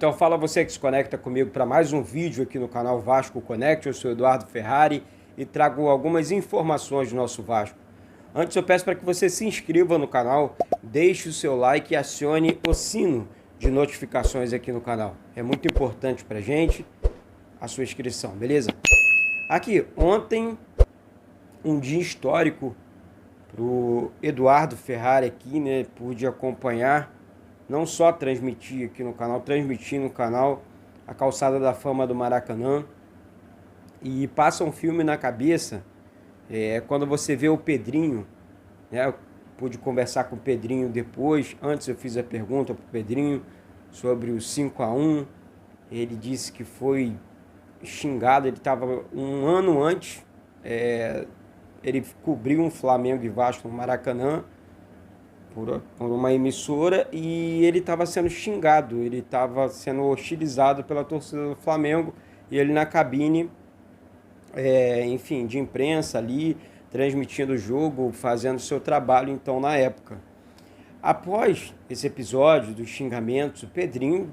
Então fala você que se conecta comigo para mais um vídeo aqui no canal Vasco Connect. Eu sou Eduardo Ferrari e trago algumas informações do nosso Vasco. Antes eu peço para que você se inscreva no canal, deixe o seu like e acione o sino de notificações aqui no canal. É muito importante para a gente a sua inscrição, beleza? Aqui, ontem, um dia histórico para o Eduardo Ferrari aqui, né? Pude acompanhar, não só transmitir aqui no canal, transmitir no canal a Calçada da Fama do Maracanã. E passa um filme na cabeça, quando você vê o Pedrinho, né? Eu pude conversar com o Pedrinho depois, antes eu fiz a pergunta para o Pedrinho sobre o 5-1, ele disse que foi xingado, ele estava um ano antes, ele cobriu um Flamengo e Vasco no Maracanã por uma emissora e ele estava sendo xingado, ele estava sendo hostilizado pela torcida do Flamengo e ele na cabine, enfim, de imprensa ali, transmitindo o jogo, fazendo seu trabalho então na época. Após esse episódio dos xingamentos, o Pedrinho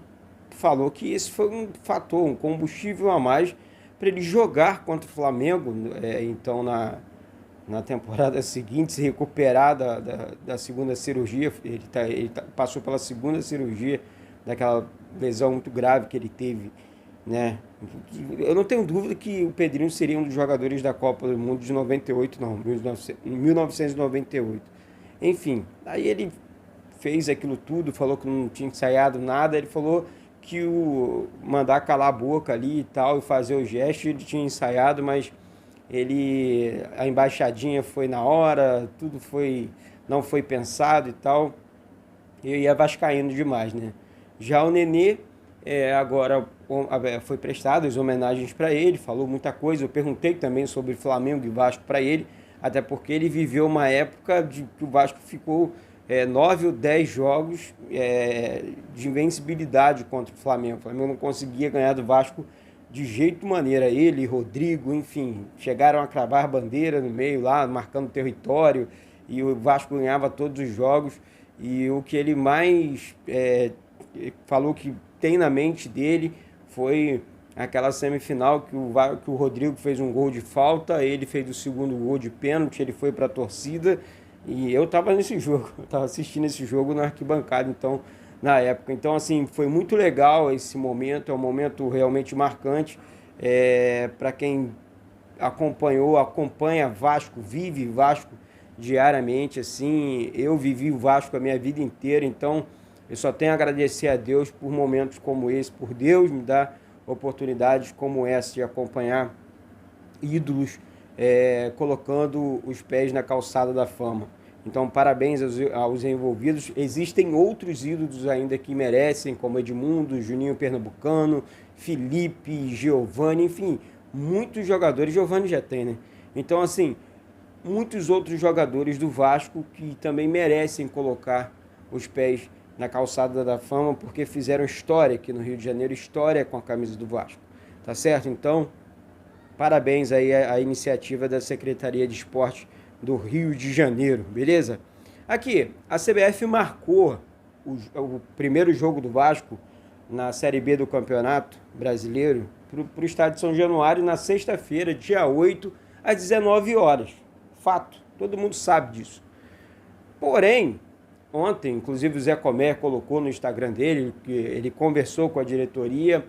falou que esse foi um fator, um combustível a mais para ele jogar contra o Flamengo, então na temporada seguinte, se recuperar da segunda cirurgia. Ele passou pela segunda cirurgia, daquela lesão muito grave que ele teve, né? Eu não tenho dúvida que o Pedrinho seria um dos jogadores da Copa do Mundo de 98, não, 1998. Enfim, aí ele fez aquilo tudo, falou que não tinha ensaiado nada, ele falou que mandar calar a boca ali e tal, e fazer o gesto, ele tinha ensaiado, mas a embaixadinha foi na hora, tudo não foi pensado e tal, e ia vascaíno demais, né? Já o Nenê, agora foi prestado as homenagens para ele, falou muita coisa, eu perguntei também sobre Flamengo e Vasco para ele, até porque ele viveu uma época que o Vasco ficou 9 ou 10 jogos de invencibilidade contra o Flamengo. O Flamengo não conseguia ganhar do Vasco de jeito maneira. Ele, Rodrigo, enfim, chegaram a cravar bandeira no meio lá, marcando território, e o Vasco ganhava todos os jogos. E o que ele mais falou que tem na mente dele foi aquela semifinal que o Rodrigo fez um gol de falta, ele fez o segundo gol de pênalti, ele foi para a torcida. E eu estava nesse jogo, eu estava assistindo esse jogo na arquibancada, então, na época. Então, assim, foi muito legal esse momento, é um momento realmente marcante. Para quem acompanha Vasco, vive Vasco diariamente, assim, eu vivi o Vasco a minha vida inteira, então eu só tenho a agradecer a Deus por momentos como esse, por Deus me dar oportunidades como essa de acompanhar ídolos colocando os pés na calçada da fama. Então, parabéns aos envolvidos. Existem outros ídolos ainda que merecem, como Edmundo, Juninho Pernambucano, Felipe, Giovani, enfim, muitos jogadores. Giovani já tem, né? Então, assim, muitos outros jogadores do Vasco que também merecem colocar os pés na calçada da fama, porque fizeram história aqui no Rio de Janeiro, história com a camisa do Vasco. Tá certo? Então, parabéns aí à iniciativa da Secretaria de Esporte do Rio de Janeiro, beleza? Aqui, a CBF marcou o primeiro jogo do Vasco na Série B do Campeonato Brasileiro para o estádio de São Januário na sexta-feira, dia 8, às 19 horas. Fato, todo mundo sabe disso. Porém, ontem, inclusive o Zé Comer colocou no Instagram dele que ele conversou com a diretoria,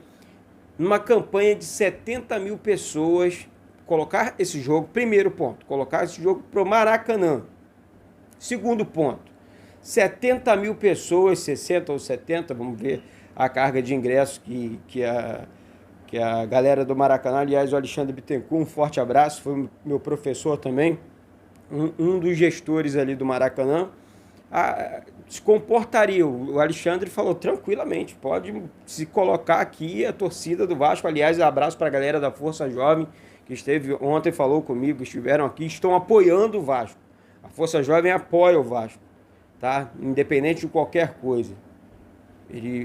numa campanha de 70 mil pessoas, colocar esse jogo, primeiro ponto, colocar esse jogo para o Maracanã. Segundo ponto, 70 mil pessoas, 60 ou 70, vamos ver a carga de ingressos que a galera do Maracanã, aliás, o Alexandre Bittencourt, um forte abraço, foi meu professor também, um dos gestores ali do Maracanã, se comportaria. O Alexandre falou tranquilamente, pode se colocar aqui a torcida do Vasco. Aliás, abraço para a galera da Força Jovem que esteve ontem, falou comigo, estiveram aqui, estão apoiando o Vasco. A Força Jovem apoia o Vasco, tá? Independente de qualquer coisa.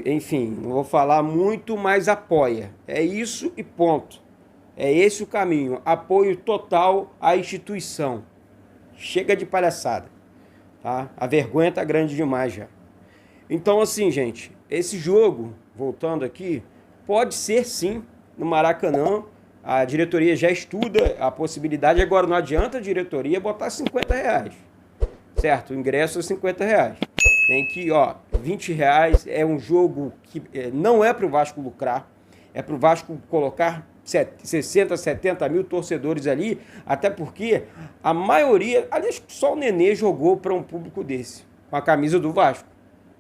Enfim, não vou falar muito, mas apoia. É isso e ponto. É esse o caminho. Apoio total à instituição. Chega de palhaçada. Tá? A vergonha tá grande demais já. Então, assim, gente, esse jogo, voltando aqui, pode ser sim no Maracanã. A diretoria já estuda a possibilidade. Agora não adianta a diretoria botar R$50, certo? O ingresso é R$50. Tem que, ó, R$20 é um jogo que não é para o Vasco lucrar, é para o Vasco colocar 60, 70 mil torcedores ali, até porque a maioria, aliás, só o Nenê jogou para um público desse, com a camisa do Vasco,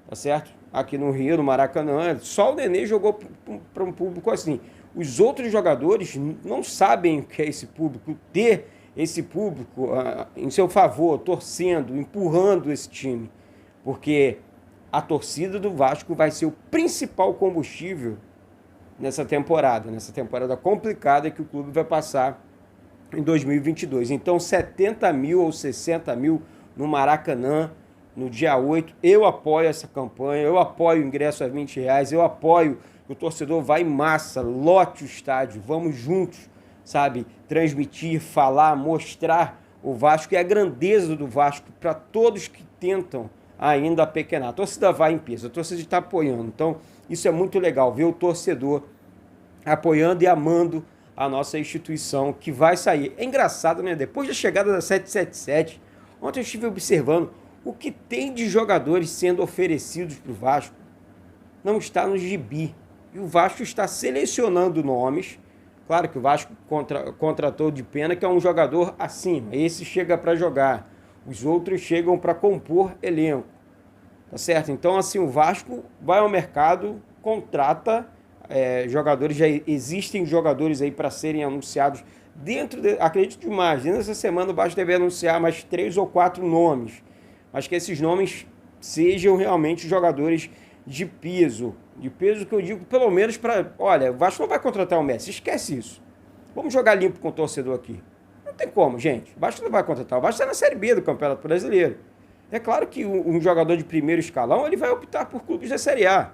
tá certo? Aqui no Rio, no Maracanã, só o Nenê jogou para um público assim. Os outros jogadores não sabem o que é esse público, ter esse público em seu favor, torcendo, empurrando esse time, porque a torcida do Vasco vai ser o principal combustível nessa temporada complicada que o clube vai passar em 2022. Então, 70 mil ou 60 mil no Maracanã, no dia 8, eu apoio essa campanha, eu apoio o ingresso a R$20, eu apoio que o torcedor vá em massa, lote o estádio, vamos juntos, sabe, transmitir, falar, mostrar o Vasco e a grandeza do Vasco para todos que tentam ainda apequenar. A torcida vai em peso, a torcida está apoiando. Então, isso é muito legal, ver o torcedor apoiando e amando a nossa instituição, que vai sair. É engraçado, né? Depois da chegada da 777, ontem eu estive observando o que tem de jogadores sendo oferecidos para o Vasco. Não está no gibi. E o Vasco está selecionando nomes. Claro que o Vasco contratou de Pena, que é um jogador acima. Esse chega para jogar. Os outros chegam para compor elenco. Tá certo? Então, assim, o Vasco vai ao mercado, contrata jogadores. Já existem jogadores aí para serem anunciados acredito demais, dentro dessa semana o Vasco deve anunciar mais 3 ou 4 nomes. Mas que esses nomes sejam realmente jogadores de peso que eu digo, pelo menos para... Olha, o Vasco não vai contratar o Messi, esquece isso. Vamos jogar limpo com o torcedor aqui. Não tem como, gente. O Vasco não vai contratar. O Vasco está na Série B do Campeonato Brasileiro. É claro que um jogador de primeiro escalão, ele vai optar por clubes da Série A.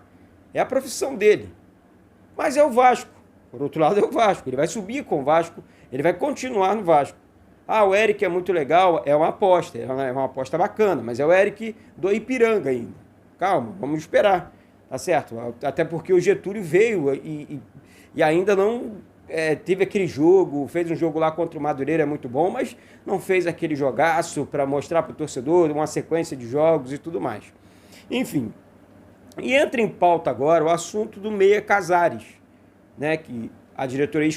É a profissão dele. Mas é o Vasco. Por outro lado, é o Vasco. Ele vai subir com o Vasco, ele vai continuar no Vasco. Ah, o Eric é muito legal, é uma aposta bacana, mas é o Eric do Ipiranga ainda. Calma, vamos esperar. Tá certo? Até porque o Getúlio veio e ainda não teve aquele jogo, fez um jogo lá contra o Madureira, é muito bom, mas não fez aquele jogaço para mostrar para o torcedor uma sequência de jogos e tudo mais. Enfim, e entra em pauta agora o assunto do Meia Casares, né, que a diretoria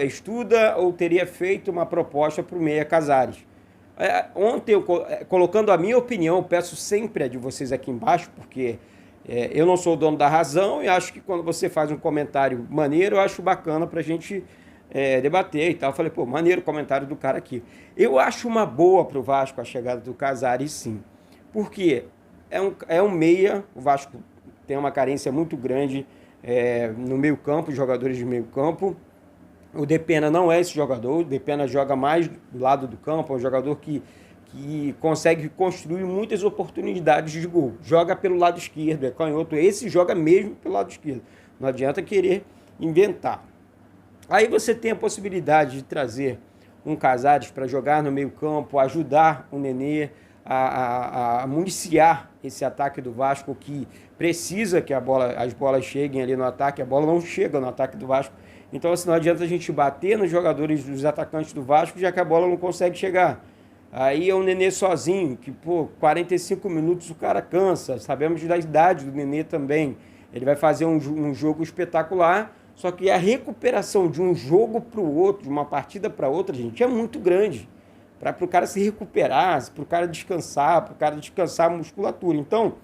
estuda ou teria feito uma proposta para o Meia Casares. Ontem, colocando a minha opinião, peço sempre a de vocês aqui embaixo, porque eu não sou o dono da razão e acho que quando você faz um comentário maneiro, eu acho bacana para a gente debater e tal. Eu falei, pô, maneiro o comentário do cara aqui. Eu acho uma boa para o Vasco a chegada do Casares, sim. Porque é um meia, o Vasco tem uma carência muito grande no meio campo, jogadores de meio campo. O Depena não é esse jogador, o Depena joga mais do lado do campo, é um jogador que consegue construir muitas oportunidades de gol. Joga pelo lado esquerdo, é canhoto, esse joga mesmo pelo lado esquerdo. Não adianta querer inventar. Aí você tem a possibilidade de trazer um Casares para jogar no meio campo, ajudar o Nenê a municiar esse ataque do Vasco, que precisa que as bolas cheguem ali no ataque, a bola não chega no ataque do Vasco. Então, assim, não adianta a gente bater nos jogadores, dos atacantes do Vasco, já que a bola não consegue chegar. Aí é o Nenê sozinho, que, 45 minutos o cara cansa. Sabemos da idade do Nenê também. Ele vai fazer um jogo espetacular, só que a recuperação de um jogo para o outro, de uma partida para outra, gente, é muito grande. Para o cara se recuperar, para o cara descansar, a musculatura. Então,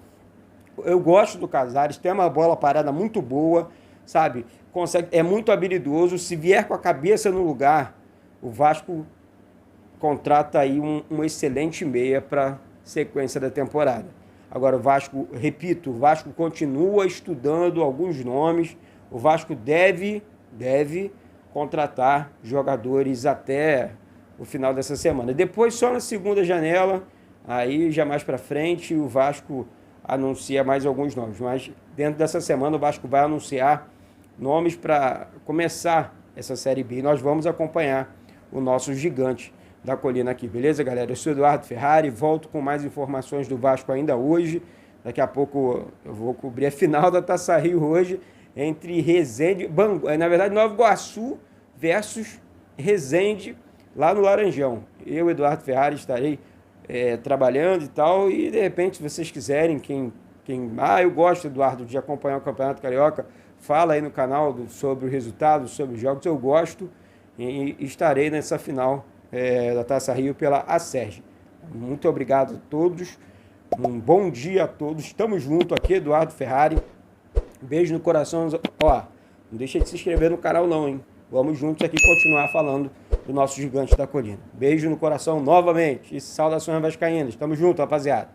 eu gosto do Casares, tem uma bola parada muito boa, sabe? É muito habilidoso. Se vier com a cabeça no lugar, o Vasco contrata aí um excelente meia para sequência da temporada. Agora o Vasco, repito, o Vasco continua estudando alguns nomes. O Vasco deve contratar jogadores até o final dessa semana. Depois, só na segunda janela, aí já mais para frente, o Vasco anuncia mais alguns nomes. Mas dentro dessa semana o Vasco vai anunciar nomes para começar essa Série B. E nós vamos acompanhar o nosso gigante da colina aqui, beleza, galera? Eu sou Eduardo Ferrari, volto com mais informações do Vasco ainda hoje. Daqui a pouco eu vou cobrir a final da Taça Rio hoje, entre Resende, na verdade Nova Iguaçu versus Resende, lá no Laranjão. Eu, Eduardo Ferrari, estarei trabalhando e tal, e de repente, se vocês quiserem, eu gosto, Eduardo, de acompanhar o Campeonato Carioca, fala aí no canal sobre o resultado, sobre os jogos, eu gosto, e estarei nessa final da Taça Rio pela Acerj. Muito obrigado a todos, um bom dia a todos, estamos juntos aqui, Eduardo Ferrari, beijo no coração, ó, não deixa de se inscrever no canal não, hein? Vamos juntos aqui continuar falando do nosso gigante da colina. Beijo no coração novamente e saudações vascaínas. Tamo junto, rapaziada.